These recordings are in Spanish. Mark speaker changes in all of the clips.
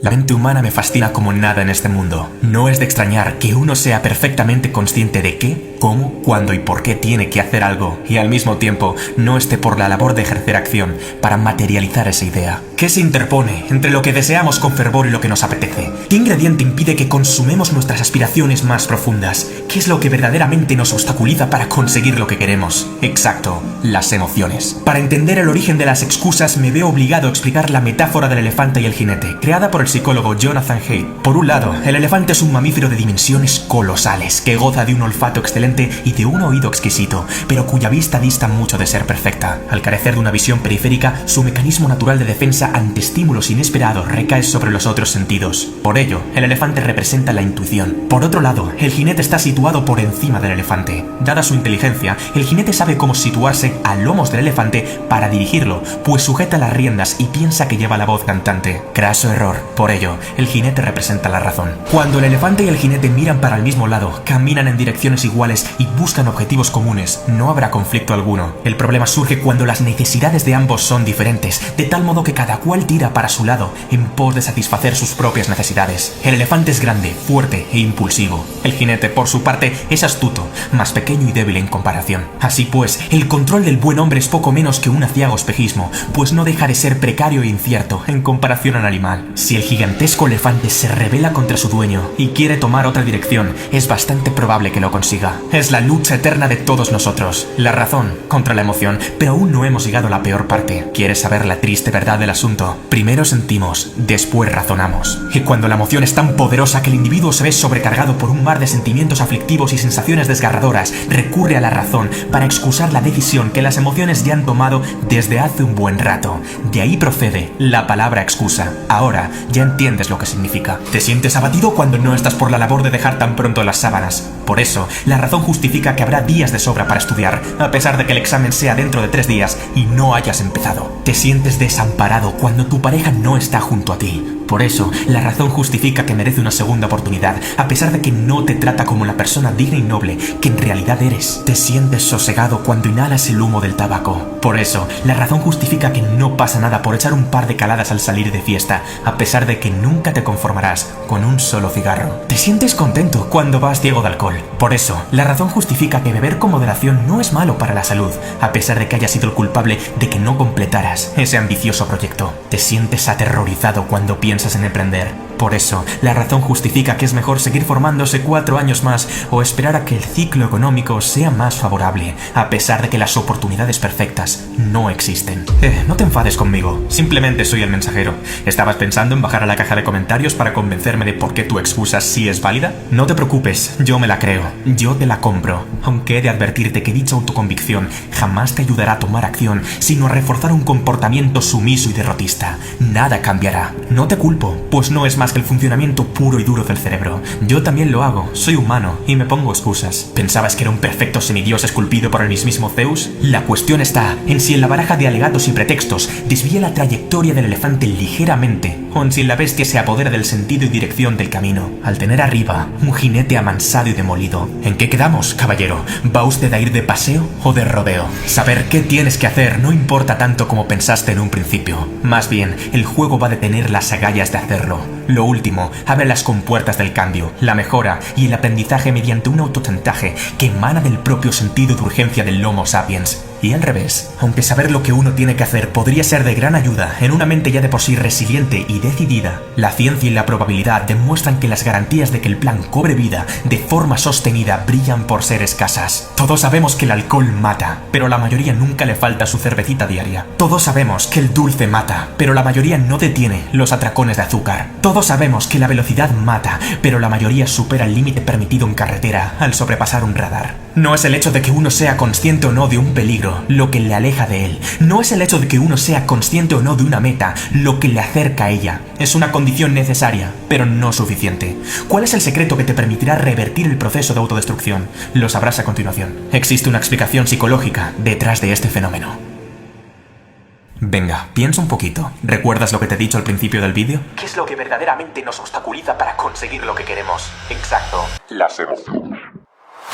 Speaker 1: La mente humana me fascina como nada en este mundo. No es de extrañar que uno sea perfectamente consciente de qué, cómo, cuándo y por qué tiene que hacer algo, y al mismo tiempo no esté por la labor de ejercer acción para materializar esa idea. ¿Qué se interpone entre lo que deseamos con fervor y lo que nos apetece? ¿Qué ingrediente impide que consumemos nuestras aspiraciones más profundas? ¿Qué es lo que verdaderamente nos obstaculiza para conseguir lo que queremos? Exacto, las emociones. Para entender el origen de las excusas me veo obligado a explicar la metáfora del elefante y el jinete, creada por el psicólogo Jonathan Haidt. Por un lado, el elefante es un mamífero de dimensiones colosales, que goza de un olfato excelente y de un oído exquisito, pero cuya vista dista mucho de ser perfecta. Al carecer de una visión periférica, su mecanismo natural de defensa ante estímulos inesperados recae sobre los otros sentidos. Por ello, el elefante representa la intuición. Por otro lado, el jinete está situado por encima del elefante. Dada su inteligencia, el jinete sabe cómo situarse a lomos del elefante para dirigirlo, pues sujeta las riendas y piensa que lleva la voz cantante. Craso error. Por ello, el jinete representa la razón. Cuando el elefante y el jinete miran para el mismo lado, caminan en direcciones iguales y buscan objetivos comunes, no habrá conflicto alguno. El problema surge cuando las necesidades de ambos son diferentes, de tal modo que cada cual tira para su lado en pos de satisfacer sus propias necesidades. El elefante es grande, fuerte e impulsivo. El jinete, por su parte, es astuto, más pequeño y débil en comparación. Así pues, el control del buen hombre es poco menos que un aciago espejismo, pues no deja de ser precario e incierto en comparación al animal. Si el gigantesco elefante se rebela contra su dueño y quiere tomar otra dirección, es bastante probable que lo consiga. Es la lucha eterna de todos nosotros, la razón contra la emoción, pero aún no hemos llegado a la peor parte. ¿Quieres saber la triste verdad del asunto? Primero sentimos, después razonamos. Y cuando la emoción es tan poderosa que el individuo se ve sobrecargado por un mar de sentimientos aflictivos y sensaciones desgarradoras, recurre a la razón para excusar la decisión que las emociones ya han tomado desde hace un buen rato. De ahí procede la palabra excusa. Ahora ya entiendes lo que significa. Te sientes abatido cuando no estás por la labor de dejar tan pronto las sábanas. Por eso, la razón justifica que habrá días de sobra para estudiar, a pesar de que el examen sea dentro de 3 días y no hayas empezado. Te sientes desamparado cuando tu pareja no está junto a ti. Por eso, la razón justifica que merece una segunda oportunidad, a pesar de que no te trata como la persona digna y noble que en realidad eres. Te sientes sosegado cuando inhalas el humo del tabaco. Por eso, la razón justifica que no pasa nada por echar un par de caladas al salir de fiesta, a pesar de que nunca te conformarás con un solo cigarro. Te sientes contento cuando vas ciego de alcohol. Por eso, la razón justifica que beber con moderación no es malo para la salud, a pesar de que hayas sido el culpable de que no completaras ese ambicioso proyecto. Te sientes aterrorizado cuando piensas en emprender. Por eso, la razón justifica que es mejor seguir formándose 4 años más o esperar a que el ciclo económico sea más favorable, a pesar de que las oportunidades perfectas no existen. No te enfades conmigo, simplemente soy el mensajero. ¿Estabas pensando en bajar a la caja de comentarios para convencerme de por qué tu excusa sí es válida? No te preocupes, yo me la creo, yo te la compro, aunque he de advertirte que dicha autoconvicción jamás te ayudará a tomar acción, sino a reforzar un comportamiento sumiso y derrotista. Nada cambiará. No te culpo, pues no es más que el funcionamiento puro y duro del cerebro. Yo también lo hago, soy humano y me pongo excusas. ¿Pensabas que era un perfecto semidios esculpido por el mismísimo Zeus? La cuestión está en si en la baraja de alegatos y pretextos desvía la trayectoria del elefante ligeramente, o en si la bestia se apodera del sentido y dirección del camino, al tener arriba un jinete amansado y demolido. ¿En qué quedamos, caballero? ¿Va usted a ir de paseo o de rodeo? Saber qué tienes que hacer no importa tanto como pensaste en un principio. Más bien, el juego va a detener las agallas de hacerlo. Lo último, abre las compuertas del cambio, la mejora y el aprendizaje mediante un autochantaje que emana del propio sentido de urgencia del Homo sapiens. Y al revés, aunque saber lo que uno tiene que hacer podría ser de gran ayuda en una mente ya de por sí resiliente y decidida, la ciencia y la probabilidad demuestran que las garantías de que el plan cobre vida de forma sostenida brillan por ser escasas. Todos sabemos que el alcohol mata, pero la mayoría nunca le falta su cervecita diaria. Todos sabemos que el dulce mata, pero la mayoría no detiene los atracones de azúcar. Todos sabemos que la velocidad mata, pero la mayoría supera el límite permitido en carretera al sobrepasar un radar. No es el hecho de que uno sea consciente o no de un peligro lo que le aleja de él. No es el hecho de que uno sea consciente o no de una meta lo que le acerca a ella. Es una condición necesaria, pero no suficiente. ¿Cuál es el secreto que te permitirá revertir el proceso de autodestrucción? Lo sabrás a continuación. Existe una explicación psicológica detrás de este fenómeno. Venga, piensa un poquito. ¿Recuerdas lo que te he dicho al principio del vídeo? ¿Qué es lo que verdaderamente nos obstaculiza para conseguir lo que queremos? Exacto, las emociones.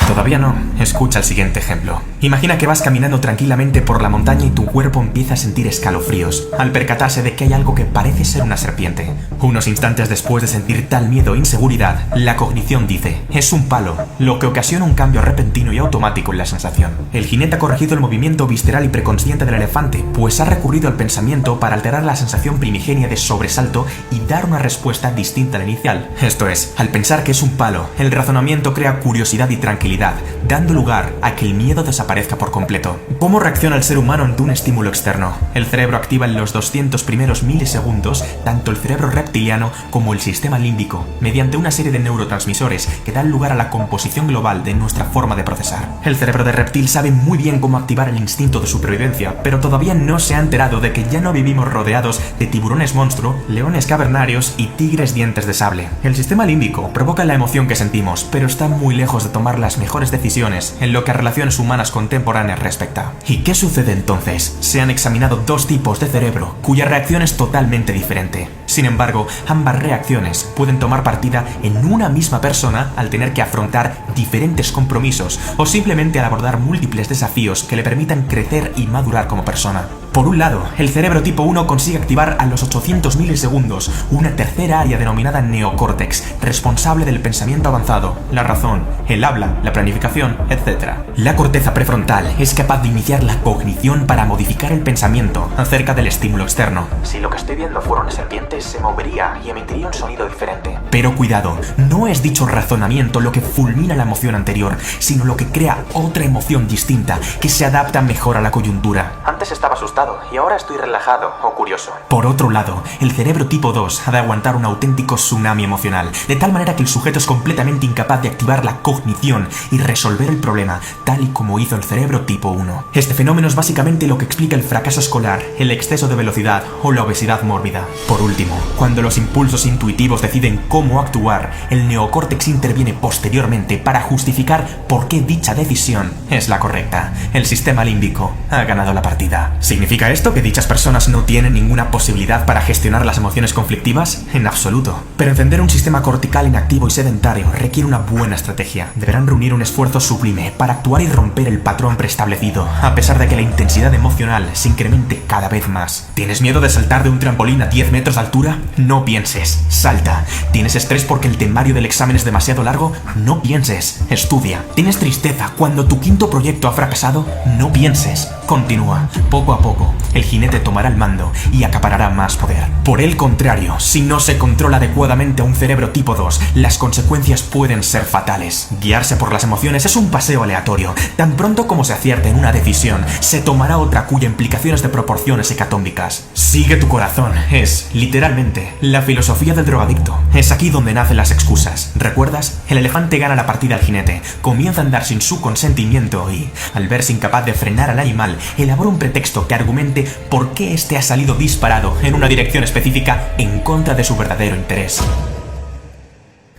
Speaker 1: Todavía no. Escucha el siguiente ejemplo. Imagina que vas caminando tranquilamente por la montaña y tu cuerpo empieza a sentir escalofríos al percatarse de que hay algo que parece ser una serpiente. Unos instantes después de sentir tal miedo e inseguridad, la cognición dice: es un palo, lo que ocasiona un cambio repentino y automático en la sensación. El jinete ha corregido el movimiento visceral y preconsciente del elefante, pues ha recurrido al pensamiento para alterar la sensación primigenia de sobresalto y dar una respuesta distinta a la inicial. Esto es, al pensar que es un palo, el razonamiento crea curiosidad y tranquilidad, dando lugar a que el miedo desaparezca por completo. ¿Cómo reacciona el ser humano ante un estímulo externo? El cerebro activa en los 200 primeros milisegundos tanto el cerebro reptiliano como el sistema límbico, mediante una serie de neurotransmisores que dan lugar a la composición global de nuestra forma de procesar. El cerebro de reptil sabe muy bien cómo activar el instinto de supervivencia, pero todavía no se ha enterado de que ya no vivimos rodeados de tiburones monstruo, leones cavernarios y tigres dientes de sable. El sistema límbico provoca la emoción que sentimos, pero está muy lejos de tomar las mejores decisiones en lo que a relaciones humanas contemporáneas respecta. ¿Y qué sucede entonces? Se han examinado dos tipos de cerebro cuya reacción es totalmente diferente. Sin embargo, ambas reacciones pueden tomar partida en una misma persona al tener que afrontar diferentes compromisos o simplemente al abordar múltiples desafíos que le permitan crecer y madurar como persona. Por un lado, el cerebro tipo 1 consigue activar a los 800 milisegundos una tercera área denominada neocórtex, responsable del pensamiento avanzado, la razón, el habla, la planificación, etc. La corteza prefrontal es capaz de iniciar la cognición para modificar el pensamiento acerca del estímulo externo. Si lo que estoy viendo fuera una serpiente, se movería y emitiría un sonido diferente. Pero cuidado, no es dicho razonamiento lo que fulmina la emoción anterior, sino lo que crea otra emoción distinta que se adapta mejor a la coyuntura. Antes estaba asustado y ahora estoy relajado o curioso. Por otro lado, el cerebro tipo 2 ha de aguantar un auténtico tsunami emocional, de tal manera que el sujeto es completamente incapaz de activar la cognición y resolver el problema, tal y como hizo el cerebro tipo 1. Este fenómeno es básicamente lo que explica el fracaso escolar, el exceso de velocidad o la obesidad mórbida. Por último, cuando los impulsos intuitivos deciden cómo actuar, el neocórtex interviene posteriormente para justificar por qué dicha decisión es la correcta. El sistema límbico ha ganado la partida. ¿Significa esto que dichas personas no tienen ninguna posibilidad para gestionar las emociones conflictivas? En absoluto. Pero encender un sistema cortical inactivo y sedentario requiere una buena estrategia. Deberán reunir un esfuerzo sublime para actuar y romper el patrón preestablecido, a pesar de que la intensidad emocional se incremente cada vez más. ¿Tienes miedo de saltar de un trampolín a 10 metros de altura? No pienses, salta. ¿Tienes estrés porque el temario del examen es demasiado largo? No pienses, estudia. ¿Tienes tristeza cuando tu quinto proyecto ha fracasado? No pienses, continúa. Poco a poco, el jinete tomará el mando y acaparará más poder. Por el contrario, si no se controla adecuadamente a un cerebro tipo 2, las consecuencias pueden ser fatales. Guiarse por las emociones es un paseo aleatorio. Tan pronto como se acierte en una decisión, se tomará otra cuya implicación es de proporciones hecatómbicas. Sigue tu corazón es, literalmente, la filosofía del drogadicto. Es aquí donde nacen las excusas. ¿Recuerdas? El elefante gana la partida al jinete, comienza a andar sin su consentimiento y, al verse incapaz de frenar al animal, elabora un pretexto que argumente por qué éste ha salido disparado en una dirección específica en contra de su verdadero interés.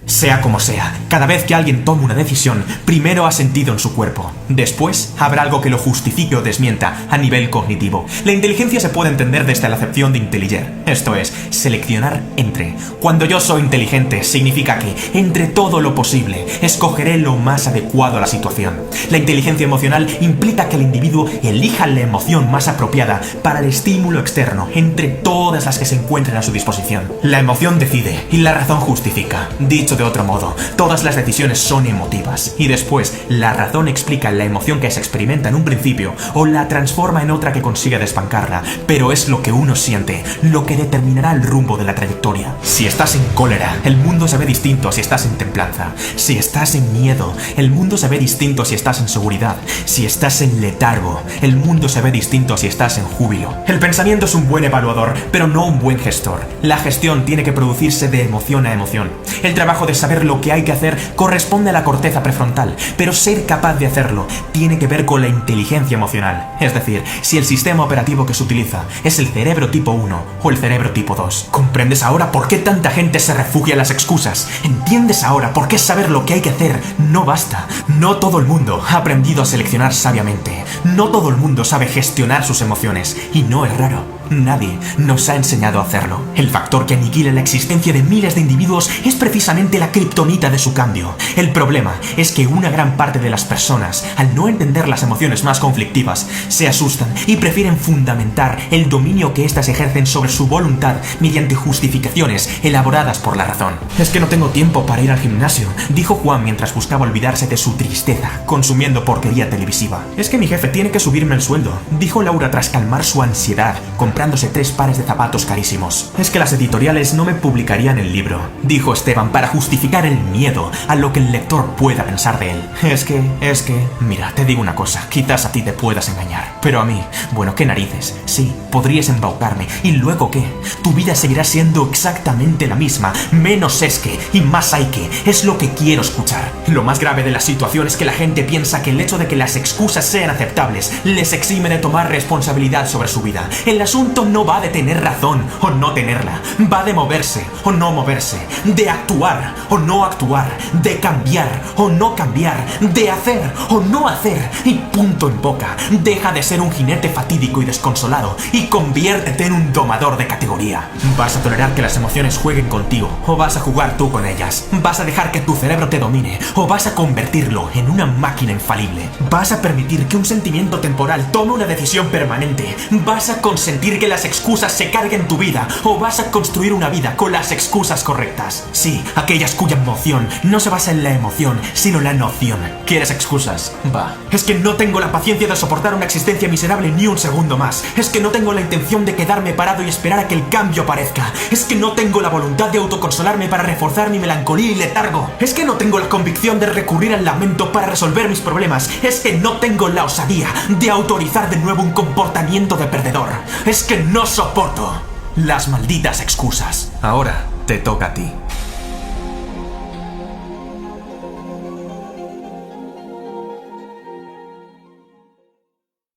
Speaker 1: Sea como sea, cada vez que alguien toma una decisión, primero ha sentido en su cuerpo. Después, habrá algo que lo justifique o desmienta a nivel cognitivo. La inteligencia se puede entender desde la acepción de intelliger, esto es, seleccionar entre. Cuando yo soy inteligente, significa que, entre todo lo posible, escogeré lo más adecuado a la situación. La inteligencia emocional implica que el individuo elija la emoción más apropiada para el estímulo externo, entre todas las que se encuentren a su disposición. La emoción decide y la razón justifica. Dicho de otro modo, todas las decisiones son emotivas y después la razón explica la emoción que se experimenta en un principio o la transforma en otra que consigue despancarla, pero es lo que uno siente lo que determinará el rumbo de la trayectoria. Si estás en cólera, el mundo se ve distinto a si estás en templanza. Si estás en miedo, el mundo se ve distinto a si estás en seguridad. Si estás en letargo, el mundo se ve distinto a si estás en júbilo. El pensamiento es un buen evaluador, pero no un buen gestor. La gestión tiene que producirse de emoción a emoción. El trabajo de saber lo que hay que hacer corresponde a la corteza prefrontal, pero ser capaz de hacerlo tiene que ver con la inteligencia emocional. Es decir, si el sistema operativo que se utiliza es el cerebro tipo 1 o el cerebro tipo 2. ¿Comprendes ahora por qué tanta gente se refugia en las excusas? ¿Entiendes ahora por qué saber lo que hay que hacer no basta? No todo el mundo ha aprendido a seleccionar sabiamente. No todo el mundo sabe gestionar sus emociones, y no es raro. Nadie nos ha enseñado a hacerlo. El factor que aniquila la existencia de miles de individuos es precisamente la kriptonita de su cambio. El problema es que una gran parte de las personas, al no entender las emociones más conflictivas, se asustan y prefieren fundamentar el dominio que éstas ejercen sobre su voluntad mediante justificaciones elaboradas por la razón. Es que no tengo tiempo para ir al gimnasio, dijo Juan mientras buscaba olvidarse de su tristeza, consumiendo porquería televisiva. Es que mi jefe tiene que subirme el sueldo, dijo Laura tras calmar su ansiedad, comprándose 3 pares de zapatos carísimos. Es que las editoriales no me publicarían el libro, dijo Esteban para justificar el miedo a lo que el lector pueda pensar de él. Es que, mira, te digo una cosa, quizás a ti te puedas engañar, pero a mí, bueno, qué narices, sí, podrías embaucarme, ¿y luego qué? Tu vida seguirá siendo exactamente la misma, menos es que, y más hay que, es lo que quiero escuchar. Lo más grave de la situación es que la gente piensa que el hecho de que las excusas sean aceptables les exime de tomar responsabilidad sobre su vida. El asunto no va de tener razón o no tenerla, va de moverse o no moverse, de actuar o no actuar, de cambiar o no cambiar, de hacer o no hacer, y punto en boca. Deja de ser un jinete fatídico y desconsolado y conviértete en un domador de categoría. Vas a tolerar que las emociones jueguen contigo o vas a jugar tú con ellas. Vas a dejar que tu cerebro te domine o vas a convertirlo en una máquina infalible. Vas a permitir que un sentimiento temporal tome una decisión permanente. Vas a consentir que las excusas se carguen tu vida o vas a construir una vida con las excusas correctas. Sí, aquellas cuya emoción no se basa en la emoción, sino en la noción. ¿Quieres excusas? Va. Es que no tengo la paciencia de soportar una existencia miserable ni un segundo más. Es que no tengo la intención de quedarme parado y esperar a que el cambio aparezca. Es que no tengo la voluntad de autoconsolarme para reforzar mi melancolía y letargo. Es que no tengo la convicción de recurrir al lamento para resolver mis problemas. Es que no tengo la osadía de autorizar de nuevo un comportamiento de perdedor. Es que no soporto las malditas excusas. Ahora te toca a ti.